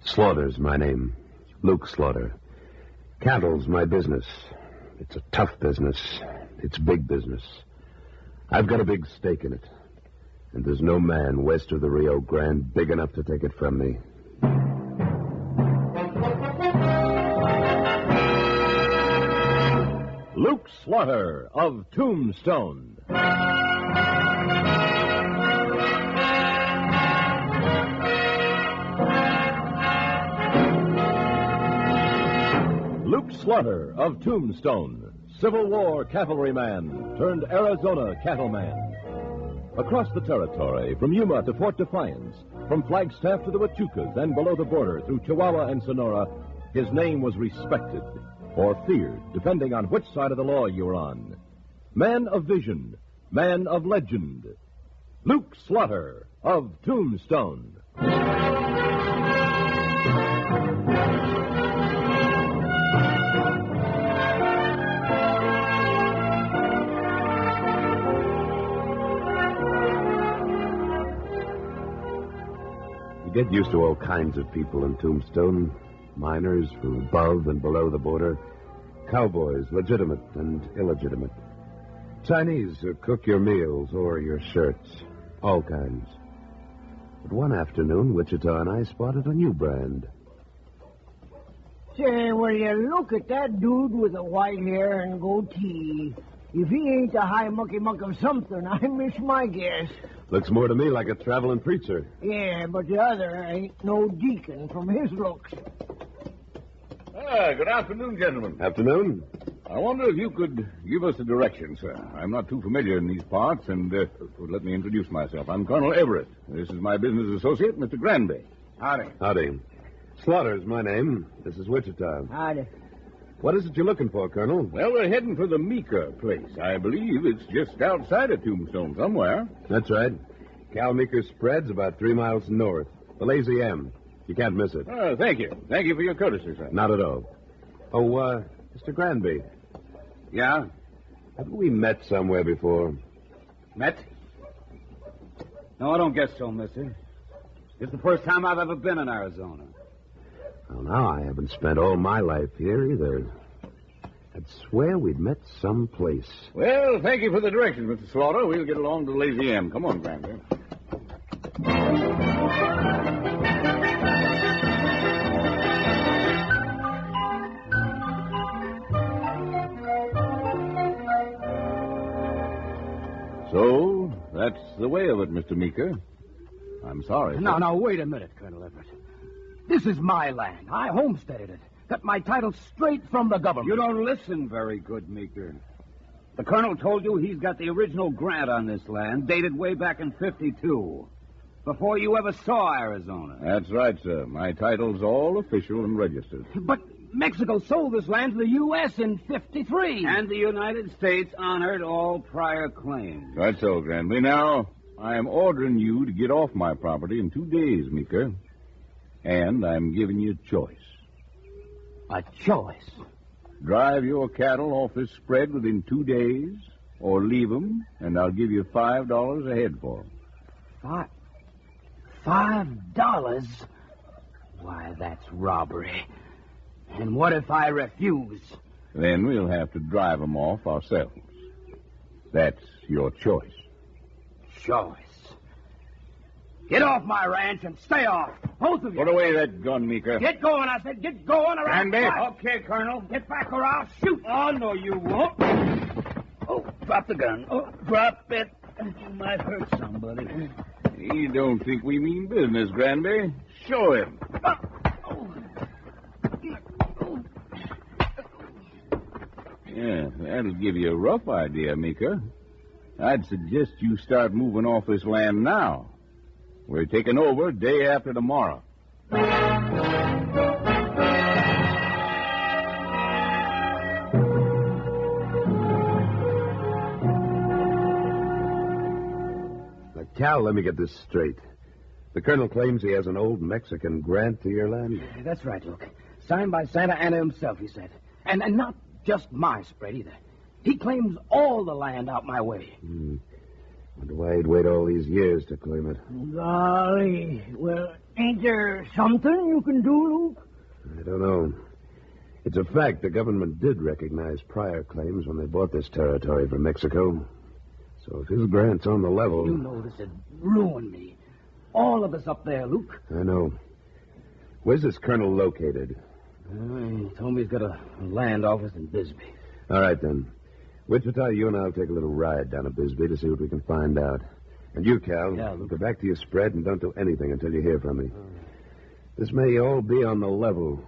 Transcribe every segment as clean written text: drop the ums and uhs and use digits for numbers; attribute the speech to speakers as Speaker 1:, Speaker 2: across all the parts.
Speaker 1: Slaughter's my name. Luke Slaughter. Cattle's my business. It's a tough business. It's big business. I've got a big stake in it. And there's no man west of the Rio Grande big enough to take it from me.
Speaker 2: Luke Slaughter of Tombstone. Luke Slaughter of Tombstone, Civil War cavalryman turned Arizona cattleman. Across the territory, from Yuma to Fort Defiance, from Flagstaff to the Huachucas, and below the border through Chihuahua and Sonora, his name was respected or feared, depending on which side of the law you were on. Man of vision, man of legend, Luke Slaughter of Tombstone.
Speaker 1: You get used to all kinds of people in Tombstone. Miners from above and below the border. Cowboys, legitimate and illegitimate. Chinese who cook your meals or your shirts. All kinds. But one afternoon, Wichita and I spotted a new brand.
Speaker 3: Say, will you look at that dude with the white hair and goatee? If he ain't the high mucky-muck of something, I miss my guess.
Speaker 1: Looks more to me like a traveling preacher.
Speaker 3: Yeah, but the other ain't no deacon from his looks.
Speaker 4: Good afternoon, gentlemen.
Speaker 1: Afternoon.
Speaker 4: I wonder if you could give us a direction, sir. I'm not too familiar in these parts, and let me introduce myself. I'm Colonel Everett. This is my business associate, Mr. Granby.
Speaker 3: Howdy.
Speaker 1: Howdy. Slaughter's my name. This is Wichita.
Speaker 3: Howdy.
Speaker 1: What is it you're looking for, Colonel?
Speaker 4: Well, we're heading for the Meeker place. I believe it's just outside of Tombstone somewhere.
Speaker 1: That's right. Cal Meeker's spread's about 3 miles north. The Lazy M. You can't miss it.
Speaker 4: Thank you. Thank you for your courtesy, sir.
Speaker 1: Not at all. Oh, Mr. Granby.
Speaker 5: Yeah?
Speaker 1: Haven't we met somewhere before?
Speaker 5: Met? No, I don't guess so, mister. It's the first time I've ever been in Arizona.
Speaker 1: Well, now, I haven't spent all my life here either. I'd swear we'd met someplace.
Speaker 4: Well, thank you for the directions, Mr. Slaughter. We'll get along to the Lazy M. Come on, Granby. So, that's the way of it, Mr. Meeker. I'm sorry.
Speaker 6: No, wait a minute, Colonel Everett. This is my land. I homesteaded it. Got my title straight from the government.
Speaker 5: You don't listen very good, Meeker. The colonel told you he's got the original grant on this land, dated way back in 52, before you ever saw Arizona.
Speaker 4: That's right, sir. My title's all official and registered.
Speaker 6: But Mexico sold this land to the U.S. in 53.
Speaker 5: And the United States honored all prior claims.
Speaker 4: Right so, Granby. Now, I am ordering you to get off my property in 2 days, Meeker. And I'm giving you a choice.
Speaker 6: A choice?
Speaker 4: Drive your cattle off this spread within 2 days, or leave them, and I'll give you $5 a head for them.
Speaker 6: $5? Why, that's robbery. And what if I refuse?
Speaker 4: Then we'll have to drive them off ourselves. That's your choice.
Speaker 6: Choice? Get off my ranch and stay off. Both of you.
Speaker 4: Put away that gun, Meeker.
Speaker 6: Get going, I said. Get going around.
Speaker 4: Granby.
Speaker 5: Okay, Colonel.
Speaker 6: Get back or I'll shoot.
Speaker 5: Oh, no, you won't. Oh, drop the gun. Oh, drop it. You might hurt somebody.
Speaker 4: He don't think we mean business, Granby. Show him. Yeah, that'll give you a rough idea, Meeker. I'd suggest you start moving off this land now. We're taking over day after tomorrow.
Speaker 1: Now, Cal, let me get this straight. The colonel claims he has an old Mexican grant to your land?
Speaker 6: That's right, Luke. Signed by Santa Anna himself, he said. And not just my spread, either. He claims all the land out my way.
Speaker 1: Wonder why he'd wait all these years to claim it.
Speaker 3: Golly. Well, ain't there something you can do, Luke?
Speaker 1: I don't know. It's a fact the government did recognize prior claims when they bought this territory from Mexico. So if his grant's on the level...
Speaker 6: You know this'd ruin me. All of us up there, Luke.
Speaker 1: I know. Where's this colonel located?
Speaker 6: He told me he's got a land office in Bisbee.
Speaker 1: All right, then. Wichita, you and I'll take a little ride down to Bisbee to see what we can find out. And you, Cal,
Speaker 6: Yeah, Luke.
Speaker 1: go back to your spread and don't do anything until you hear from me. This may all be on the level,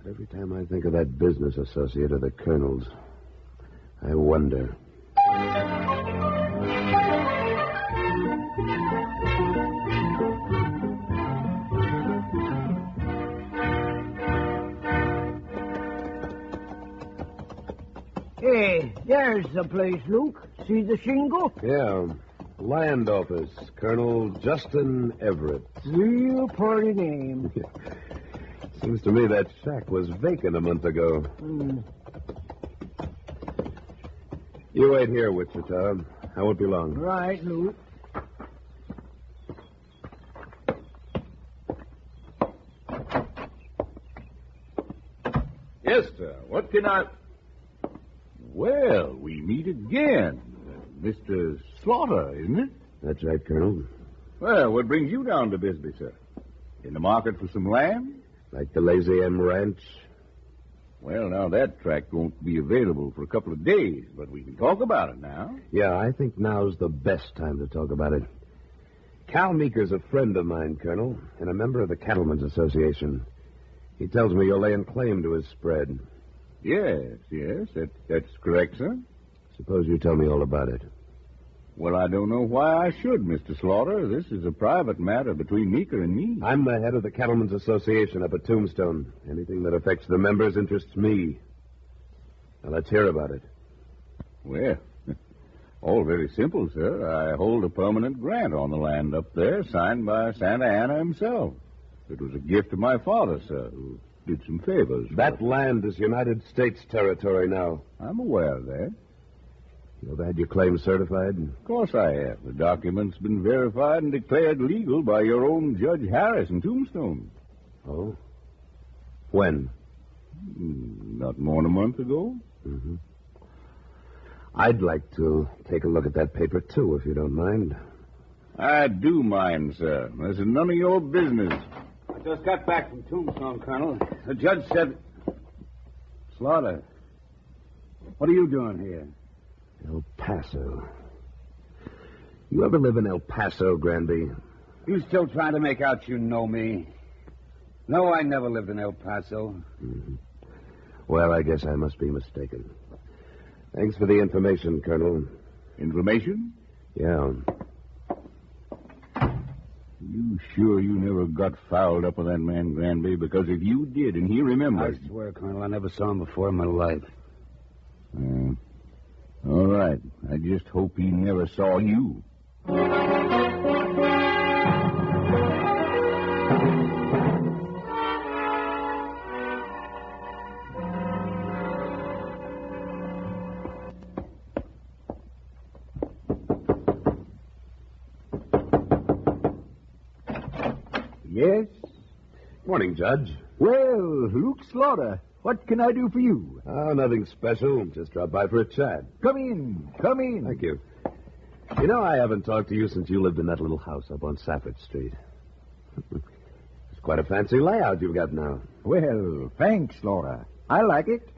Speaker 1: but every time I think of that business associate of the colonel's, I wonder.
Speaker 3: Hey, there's the place, Luke. See the shingle?
Speaker 1: Yeah, land office, Colonel Justin Everett.
Speaker 3: Real pretty name.
Speaker 1: Seems to me that shack was vacant a month ago. You wait here, Wichita. I won't be long.
Speaker 3: Right, Luke.
Speaker 4: Yes, sir. What can I... Well, we meet again. Mr. Slaughter, isn't it?
Speaker 1: That's right, Colonel.
Speaker 4: Well, what brings you down to Bisbee, sir? In the market for some land?
Speaker 1: Like the Lazy M Ranch.
Speaker 4: Well, now that tract won't be available for a couple of days, but we can talk about it now.
Speaker 1: Yeah, I think now's the best time to talk about it. Cal Meeker's a friend of mine, Colonel, and a member of the Cattlemen's Association. He tells me you're laying claim to his spread.
Speaker 4: Yes, that's correct, sir.
Speaker 1: Suppose you tell me all about it.
Speaker 4: Well, I don't know why I should, Mr. Slaughter. This is a private matter between Meeker and me.
Speaker 1: I'm the head of the Cattlemen's Association up at Tombstone. Anything that affects the members interests me. Now, let's hear about it.
Speaker 4: Well, all very simple, sir. I hold a permanent grant on the land up there, signed by Santa Anna himself. It was a gift of my father, sir, who did some favors.
Speaker 1: That land is United States territory now.
Speaker 4: I'm aware of that.
Speaker 1: You've had your claim certified?
Speaker 4: Of course I have. The document's been verified and declared legal by your own Judge Harris in Tombstone.
Speaker 1: Oh? When?
Speaker 4: Not more than a month ago.
Speaker 1: Mm-hmm. I'd like to take a look at that paper, too, if you don't mind.
Speaker 4: I do mind, sir. This is none of your business.
Speaker 5: I just got back from Tombstone, Colonel. The judge said... Slaughter, what are you doing here?
Speaker 1: El Paso. You ever live in El Paso, Granby?
Speaker 5: You still trying to make out you know me? No, I never lived in El Paso.
Speaker 1: Mm-hmm. Well, I guess I must be mistaken. Thanks for the information, Colonel.
Speaker 4: Information?
Speaker 1: Yeah.
Speaker 4: You sure you never got fouled up with that man, Granby? Because if you did and he remembered...
Speaker 5: I swear, Colonel, I never saw him before in my life.
Speaker 4: All right. I just hope he never saw you.
Speaker 6: Yes?
Speaker 1: Morning, Judge.
Speaker 6: Well, Luke Slaughter, what can I do for you?
Speaker 1: Oh, nothing special. Just dropped by for a chat.
Speaker 6: Come in. Come in.
Speaker 1: Thank you. You know, I haven't talked to you since you lived in that little house up on Safford Street. It's quite a fancy layout you've got now.
Speaker 6: Well, thanks, Slaughter. I like it.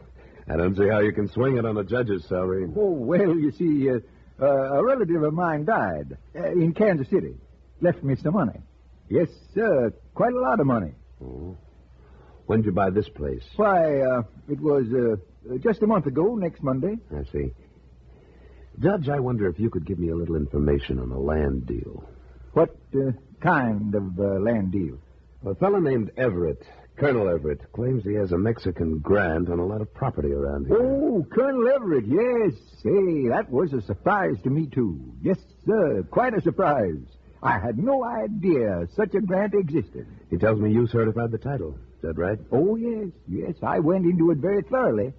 Speaker 1: I don't see how you can swing it on a judge's salary.
Speaker 6: Oh, well, you see, a relative of mine died in Kansas City. Left me some money. Yes, sir, quite a lot of money.
Speaker 1: Oh. When did you buy this place?
Speaker 6: Why, it was just a month ago, next Monday.
Speaker 1: I see. Judge, I wonder if you could give me a little information on a land deal.
Speaker 6: What kind of land deal?
Speaker 1: A fellow named Everett, Colonel Everett, claims he has a Mexican grant on a lot of property around here.
Speaker 6: Oh, Colonel Everett, yes. Hey, that was a surprise to me, too. Yes, sir, quite a surprise. I had no idea such a grant existed.
Speaker 1: He tells me you certified the title. Is that right?
Speaker 6: Oh, yes. I went into it very thoroughly.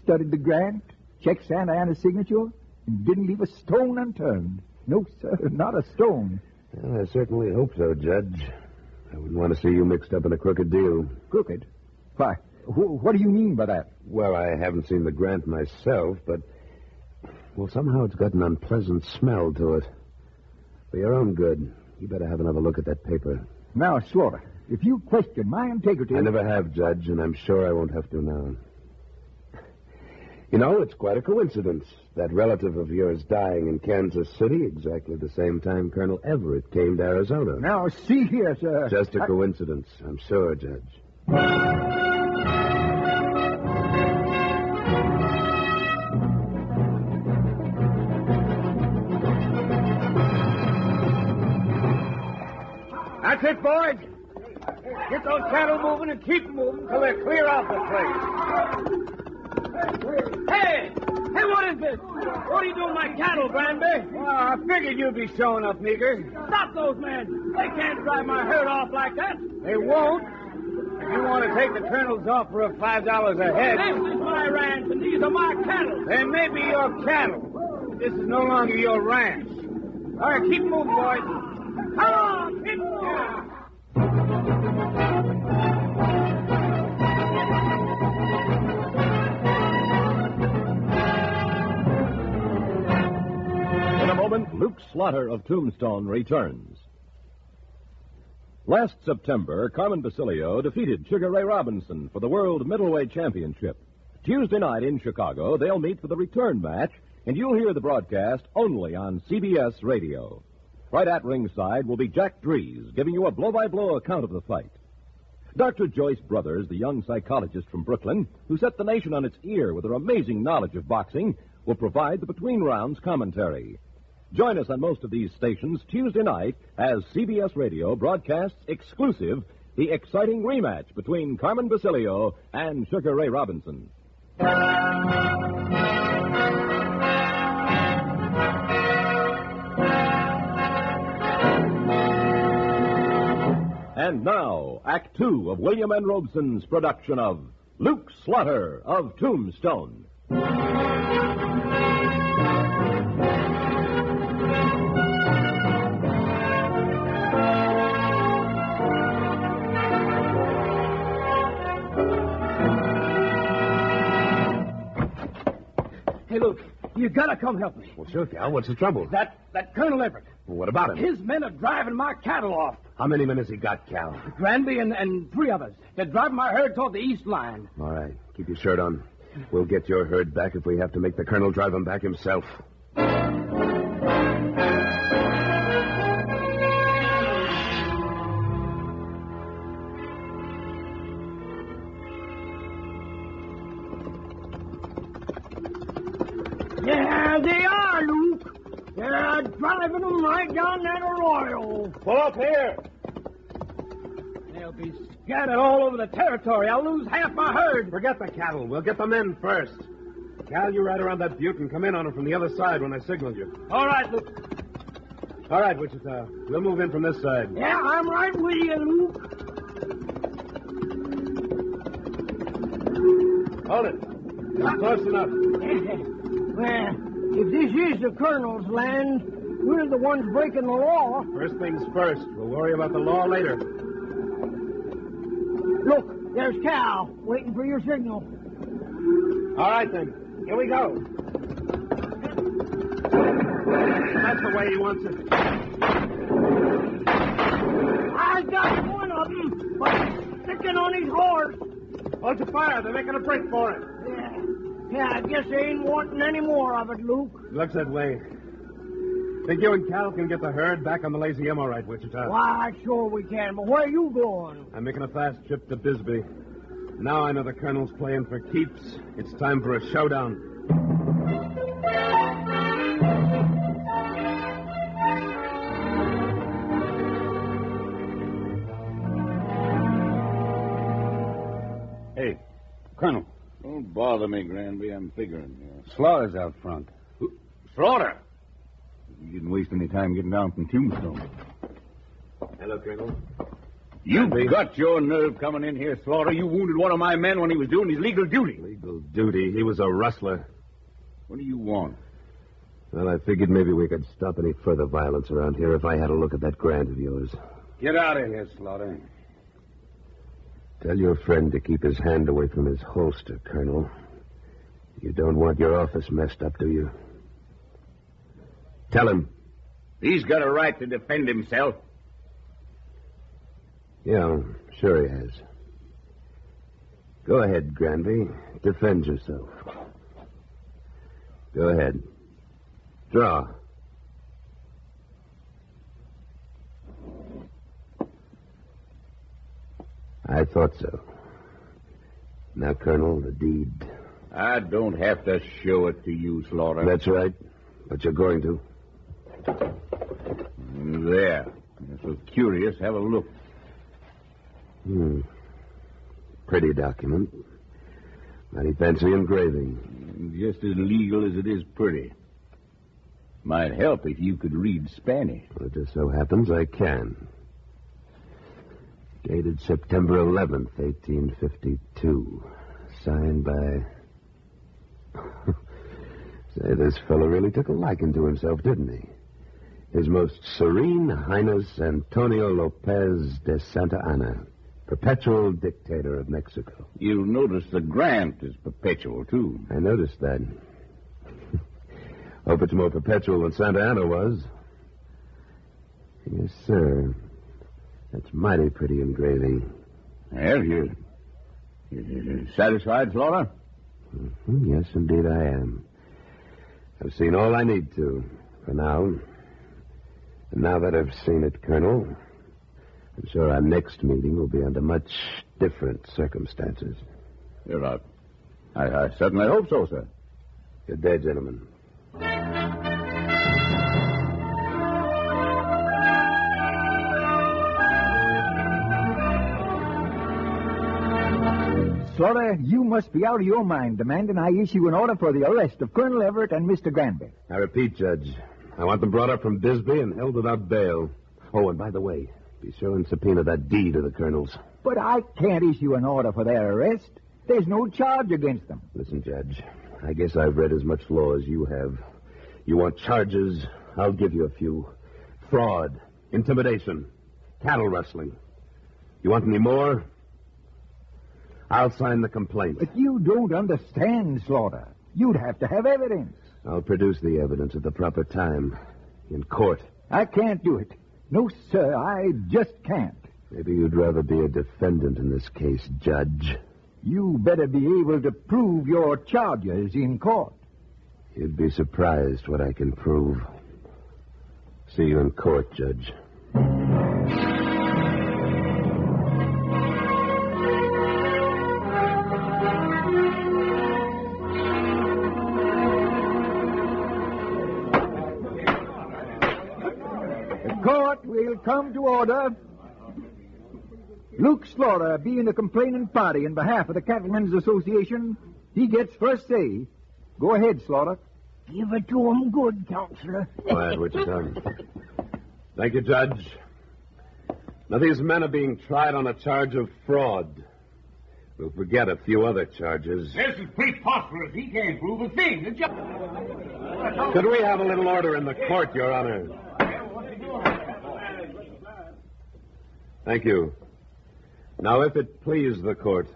Speaker 6: Studied the grant, checked Santa Anna's signature, and didn't leave a stone unturned. No, sir, not a stone.
Speaker 1: Well, I certainly hope so, Judge. I wouldn't want to see you mixed up in a crooked deal.
Speaker 6: Crooked? Why, what do you mean by that?
Speaker 1: Well, I haven't seen the grant myself, but... Well, somehow it's got an unpleasant smell to it. For your own good, you better have another look at that paper.
Speaker 6: Now, Slaughter, if you question my integrity...
Speaker 1: I never have, Judge, and I'm sure I won't have to now. You know, it's quite a coincidence. That relative of yours dying in Kansas City exactly the same time Colonel Everett came to Arizona.
Speaker 6: Now, see here, sir.
Speaker 1: Just a coincidence, I'm sure, Judge.
Speaker 5: That's it, boys. Get those cattle moving and keep them moving till they're clear off the place. Hey! Hey, what is this? What are you doing with my cattle, Granby? Well, I figured you'd be showing up, Meeker. Stop those men. They can't drive my herd off like that. They won't. If you want to take the colonel's offer of $5 a head... This is my ranch, and these are my cattle. They may be your cattle, but this is no longer your ranch. All right, keep moving, boys. Come on, keep moving.
Speaker 2: In a moment, Luke Slaughter of Tombstone returns. Last September, Carmen Basilio defeated Sugar Ray Robinson for the World Middleweight Championship. Tuesday night in Chicago, they'll meet for the return match, and you'll hear the broadcast only on CBS Radio. Right at ringside will be Jack Dries, giving you a blow-by-blow account of the fight. Dr. Joyce Brothers, the young psychologist from Brooklyn, who set the nation on its ear with her amazing knowledge of boxing, will provide the between-rounds commentary. Join us on most of these stations Tuesday night as CBS Radio broadcasts exclusive the exciting rematch between Carmen Basilio and Sugar Ray Robinson. And now, Act Two of William N. Robeson's production of Luke Slaughter of Tombstone.
Speaker 5: Hey, Luke, you gotta come help me.
Speaker 1: Well, sure, Cal. What's the trouble?
Speaker 5: That Colonel Everett.
Speaker 1: Well, what about him?
Speaker 5: His men are driving my cattle off.
Speaker 1: How many men has he got, Cal?
Speaker 5: Granby and three others. They're driving my herd toward the east line.
Speaker 1: All right. Keep your shirt on. We'll get your herd back if we have to make the colonel drive him back himself.
Speaker 3: Yeah, they are, Luke. They're driving them right down that arroyo.
Speaker 5: Pull up here. They'll be scattered all over the territory. I'll lose half my herd.
Speaker 1: Forget the cattle. We'll get the men first. Cal, you ride around that butte and come in on them from the other side when I signal you.
Speaker 5: All right, Luke.
Speaker 1: All right, Wichita. We'll move in from this side.
Speaker 3: Yeah, I'm right with you, Luke.
Speaker 1: Hold it. You're close enough.
Speaker 3: Well, if this is the colonel's land, we're the ones breaking the law.
Speaker 1: First things first. We'll worry about the law later.
Speaker 3: Look, there's Cal, waiting for your signal.
Speaker 1: All right, then. Here we go. That's the way he wants it.
Speaker 3: I got one of them, but he's sticking on his horse.
Speaker 1: Hold your fire. They're making a break for it.
Speaker 3: Yeah, I guess they ain't wanting any more of it, Luke.
Speaker 1: Looks that way. Think you and Cal can get the herd back on the Lazy M all right, Wichita?
Speaker 3: Why, sure we can, but where are you going?
Speaker 1: I'm making a fast trip to Bisbee. Now I know the colonel's playing for keeps. It's time for a showdown.
Speaker 4: Hey, Colonel. Don't bother me, Granby. I'm figuring.
Speaker 5: Slaughter's out front.
Speaker 4: Slaughter! You didn't waste any time getting down from Tombstone.
Speaker 1: Hello, Colonel.
Speaker 4: You got your nerve coming in here, Slaughter. You wounded one of my men when he was doing his legal duty.
Speaker 1: Legal duty? He was a rustler.
Speaker 4: What do you want?
Speaker 1: Well, I figured maybe we could stop any further violence around here if I had a look at that grant of yours.
Speaker 7: Get out of here, Slaughter.
Speaker 1: Tell your friend to keep his hand away from his holster, Colonel. You don't want your office messed up, do you? Tell him.
Speaker 4: He's got a right to defend himself.
Speaker 1: Yeah, sure he has. Go ahead, Granby. Defend yourself. Go ahead. Draw. I thought so. Now, Colonel, the deed.
Speaker 4: I don't have to show it to you, Slaughter.
Speaker 1: That's right. But you're going to.
Speaker 4: There. You're so curious. Have a look.
Speaker 1: Pretty document. Mighty fancy engraving.
Speaker 4: Just as legal as it is pretty. Might help if you could read Spanish.
Speaker 1: Well, it just so happens I can. Dated September 11th, 1852. Signed by... Say, this fellow really took a liking to himself, didn't he? His Most Serene Highness Antonio Lopez de Santa Anna, perpetual dictator of Mexico.
Speaker 4: You'll notice the grant is perpetual, too.
Speaker 1: I noticed that. Hope it's more perpetual than Santa Anna was. Yes, sir. That's mighty pretty engraving.
Speaker 4: Well, you satisfied, Slaughter?
Speaker 1: Mm-hmm. Yes, indeed I am. I've seen all I need to, for now. And now that I've seen it, Colonel, I'm sure our next meeting will be under much different circumstances.
Speaker 4: You're right. I certainly hope so, sir.
Speaker 1: Good day, gentlemen.
Speaker 6: Slaughter, you must be out of your mind demanding I issue an order for the arrest of Colonel Everett and Mr. Granby.
Speaker 1: I repeat, Judge, I want them brought up from Bisbee and held without bail. Oh, and by the way, be sure and subpoena that deed of the Colonel's.
Speaker 6: But I can't issue an order for their arrest. There's no charge against them.
Speaker 1: Listen, Judge, I guess I've read as much law as you have. You want charges? I'll give you a few. Fraud, intimidation, cattle rustling. You want any more? I'll sign the complaint.
Speaker 6: But you don't understand, Slaughter. You'd have to have evidence.
Speaker 1: I'll produce the evidence at the proper time. In court.
Speaker 6: I can't do it. No, sir, I just can't.
Speaker 1: Maybe you'd rather be a defendant in this case, Judge.
Speaker 6: You better be able to prove your charges in court.
Speaker 1: You'd be surprised what I can prove. See you in court, Judge.
Speaker 6: Court will come to order. Luke Slaughter, being the complaining party in behalf of the Cattlemen's Association, he gets first say. Go ahead, Slaughter.
Speaker 3: Give it to him good, Counselor.
Speaker 1: Quiet, what you done. Thank you, Judge. Now, these men are being tried on a charge of fraud. We'll forget a few other charges.
Speaker 5: This is preposterous. He can't prove a thing.
Speaker 1: Could we have a little order in the court, Your Honor? Thank you. Now, if it please the court,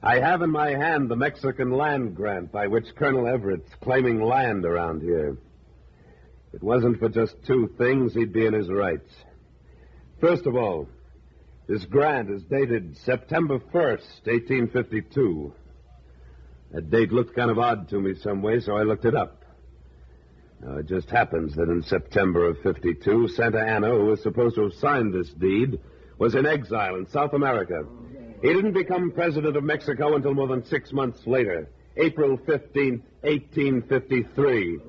Speaker 1: I have in my hand the Mexican land grant by which Colonel Everett's claiming land around here. If it wasn't for just two things, he'd be in his rights. First of all, this grant is dated September 1st, 1852. That date looked kind of odd to me some way, so I looked it up. Now, it just happens that in September of 52, Santa Anna, who was supposed to have signed this deed, was in exile in South America. He didn't become president of Mexico until more than 6 months later, April 15th, 1853.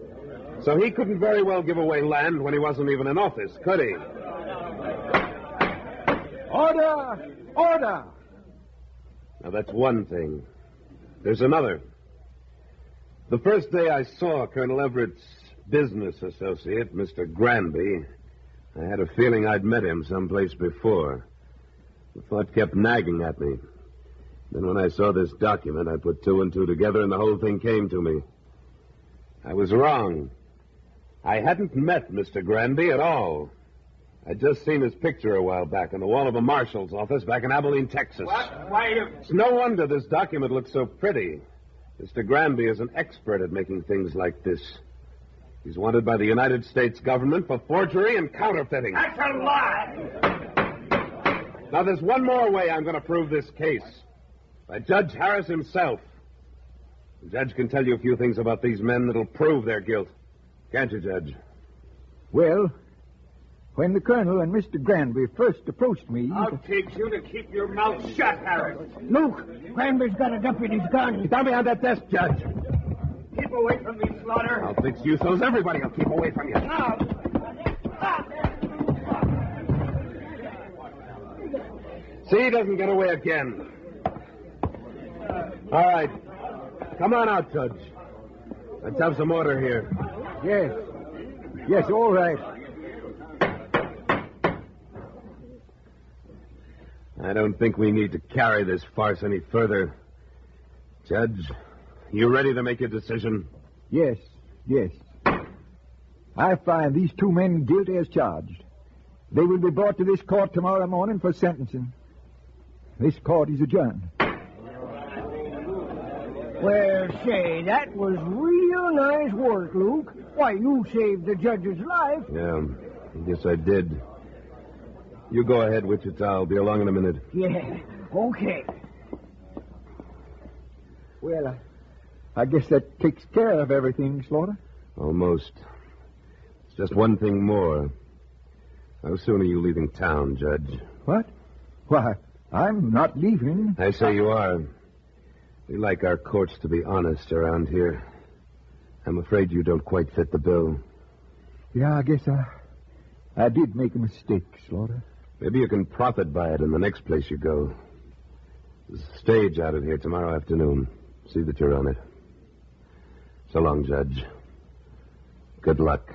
Speaker 1: So he couldn't very well give away land when he wasn't even in office, could he?
Speaker 6: Order! Order!
Speaker 1: Now, that's one thing. There's another. The first day I saw Colonel Everett's business associate, Mr. Granby, I had a feeling I'd met him someplace before. The thought kept nagging at me. Then when I saw this document, I put two and two together, and the whole thing came to me. I was wrong. I hadn't met Mr. Granby at all. I'd just seen his picture a while back on the wall of a marshal's office back in Abilene, Texas.
Speaker 5: What? Why,
Speaker 1: It's no wonder this document looks so pretty. Mr. Granby is an expert at making things like this. He's wanted by the United States government for forgery and counterfeiting.
Speaker 5: That's a lie!
Speaker 1: Now, there's one more way I'm going to prove this case. By Judge Harris himself. The judge can tell you a few things about these men that'll prove their guilt. Can't you, Judge?
Speaker 6: Well, when the Colonel and Mr. Granby first approached me...
Speaker 5: I'll teach you to keep your mouth shut, Harris.
Speaker 3: Luke, Granby's got a deputy's gun.
Speaker 1: Down behind that desk, Judge.
Speaker 5: Keep away from me, Slaughter.
Speaker 1: I'll fix you so's everybody will keep away from you.
Speaker 5: Now.
Speaker 1: See, he doesn't get away again. All right. Come on out, Judge. Let's have some order here.
Speaker 6: Yes. Yes, all right.
Speaker 1: I don't think we need to carry this farce any further. Judge, you ready to make a decision?
Speaker 6: Yes, yes. I find these two men guilty as charged. They will be brought to this court tomorrow morning for sentencing. This court is adjourned.
Speaker 3: Well, say, that was real nice work, Luke. Why, you saved the judge's life.
Speaker 1: Yeah, I guess I did. You go ahead, Wichita. I'll be along in a minute.
Speaker 3: Yeah, okay.
Speaker 6: Well, I guess that takes care of everything, Slaughter.
Speaker 1: Almost. It's just one thing more. How soon are you leaving town, Judge?
Speaker 6: What? Why, I'm not leaving.
Speaker 1: I say you are. We like our courts to be honest around here. I'm afraid you don't quite fit the bill.
Speaker 6: Yeah, I guess I did make a mistake, Slaughter.
Speaker 1: Maybe you can profit by it in the next place you go. There's a stage out of here tomorrow afternoon. See that you're on it. So long, Judge. Good luck.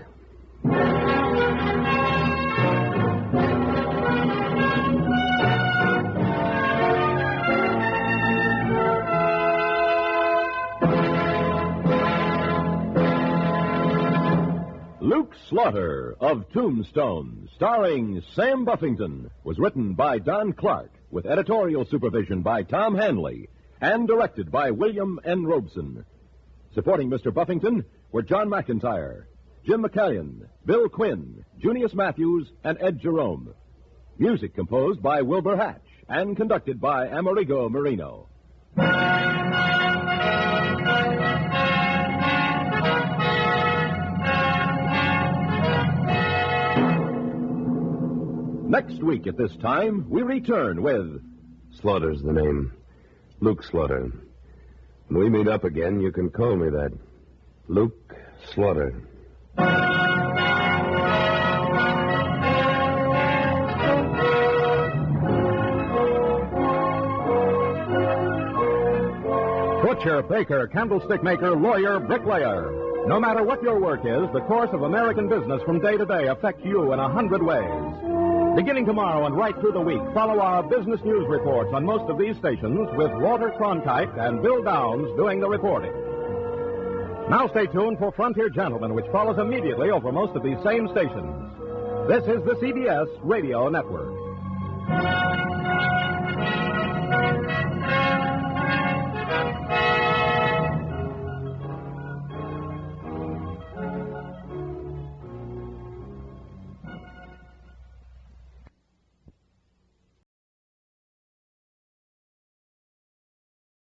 Speaker 2: Luke Slaughter of Tombstone, starring Sam Buffington, was written by Don Clark, with editorial supervision by Tom Hanley, and directed by William N. Robeson. Supporting Mr. Buffington were John McIntyre, Jim McCallion, Bill Quinn, Junius Matthews, and Ed Jerome. Music composed by Wilbur Hatch and conducted by Amerigo Marino. Next week at this time, we return with...
Speaker 1: Slaughter's the name. Luke Slaughter. When we meet up again, you can call me that. Luke Slaughter.
Speaker 2: Butcher, baker, candlestick maker, lawyer, bricklayer. No matter what your work is, the course of American business from day to day affects you in 100 ways. Beginning tomorrow and right through the week, follow our business news reports on most of these stations with Walter Cronkite and Bill Downs doing the reporting. Now stay tuned for Frontier Gentlemen, which follows immediately over most of these same stations. This is the CBS Radio Network.